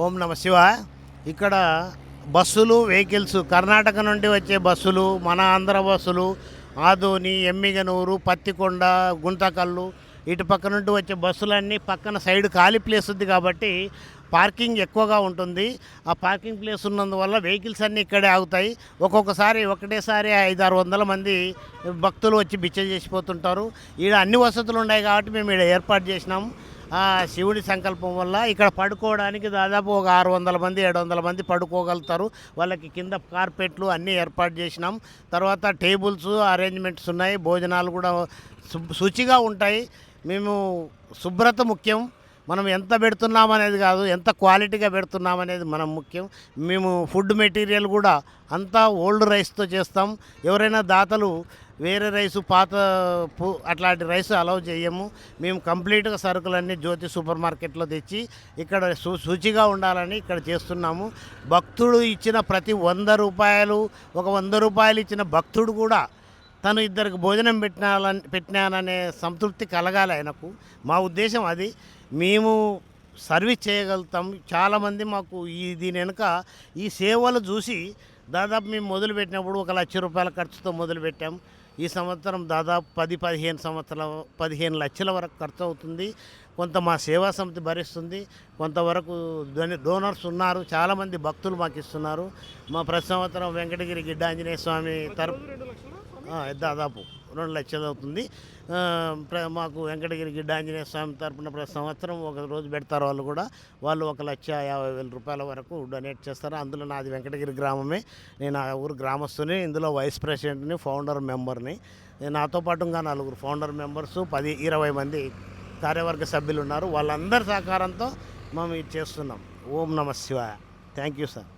ఓం నమ శివ. ఇక్కడ బస్సులు వెహికల్స్ కర్ణాటక నుండి వచ్చే బస్సులు, మన ఆంధ్ర బస్సులు, ఆదోని, ఎమ్మిగనూరు, పత్తికొండ, గుంతకల్లు ఇటు పక్క నుండి వచ్చే బస్సులన్నీ పక్కన సైడ్ ఖాళీ ప్లేస్ ఉంది కాబట్టి పార్కింగ్ ఎక్కువగా ఉంటుంది. ఆ పార్కింగ్ ప్లేస్ ఉన్నందువల్ల వెహికల్స్ అన్నీ ఇక్కడే ఆగుతాయి. ఒక్కొక్కసారి ఒకటేసారి 500-600 మంది భక్తులు వచ్చి బిచ్చ చేసిపోతుంటారు. ఈడ అన్ని వసతులు ఉన్నాయి కాబట్టి మేము ఇక్కడ ఏర్పాటు చేసినాం. శివుడి సంకల్పం వల్ల ఇక్కడ పడుకోవడానికి దాదాపు ఒక 600 మంది 700 మంది పడుకోగలుగుతారు. వాళ్ళకి కింద కార్పెట్లు అన్నీ ఏర్పాటు చేసినాం. తర్వాత టేబుల్స్ అరేంజ్మెంట్స్ ఉన్నాయి. భోజనాలు కూడా శుచిగా ఉంటాయి. మేము శుభ్రత ముఖ్యం. మనం ఎంత పెడుతున్నాం అనేది కాదు, ఎంత క్వాలిటీగా పెడుతున్నాం అనేది మనం ముఖ్యం. మేము ఫుడ్ మెటీరియల్ కూడా అంతా ఓల్డ్ రైస్తో చేస్తాం. ఎవరైనా దాతలు వేరే రైసు అట్లాంటి రైసు అలౌ చేయము. మేము కంప్లీట్గా సరుకులన్నీ జ్యోతి సూపర్ మార్కెట్లో తెచ్చి ఇక్కడ శుచిగా ఉండాలని ఇక్కడ చేస్తున్నాము. భక్తుడు ఇచ్చిన ప్రతి 100 రూపాయలు, ఒక 100 రూపాయలు ఇచ్చిన భక్తుడు కూడా తను ఇద్దరికి భోజనం పెట్టినాననే సంతృప్తి కలగాలి ఆయనకు. మా ఉద్దేశం అది. మేము సర్వీస్ చేయగలుగుతాం. చాలామంది మాకు దీని వెనుక ఈ సేవలు చూసి దాదాపు మేము మొదలుపెట్టినప్పుడు 1 లక్ష రూపాయల ఖర్చుతో మొదలుపెట్టాం. ఈ సంవత్సరం దాదాపు 15 లక్షల వరకు ఖర్చు అవుతుంది. కొంత మా సేవా సమితి భరిస్తుంది, కొంతవరకు డోనర్స్ ఉన్నారు. చాలామంది భక్తులు మాకు ఇస్తున్నారు. మా ప్రతి సంవత్సరం వెంకటగిరి గిడ్డాంజనేయ స్వామి దాదాపు 2 లక్షలు అవుతుంది. మాకు వెంకటగిరి గిడ్డాంజనేయ స్వామి తరపున ప్రతి సంవత్సరం ఒక రోజు పెడతారు. వాళ్ళు 1,50,000 రూపాయల వరకు డొనేట్ చేస్తారు. అందులో నాది వెంకటగిరి గ్రామమే. నేను ఆ ఊరు గ్రామస్తుని, ఇందులో వైస్ ప్రెసిడెంట్ని, ఫౌండర్ మెంబర్ని. నాతో పాటు ఇంకా 4 ఫౌండర్ మెంబర్సు, 10-20 మంది కార్యవర్గ సభ్యులు ఉన్నారు. వాళ్ళందరి సహకారంతో మేము ఇది చేస్తున్నాం. ఓం నమ శివాయ. Thank you sir.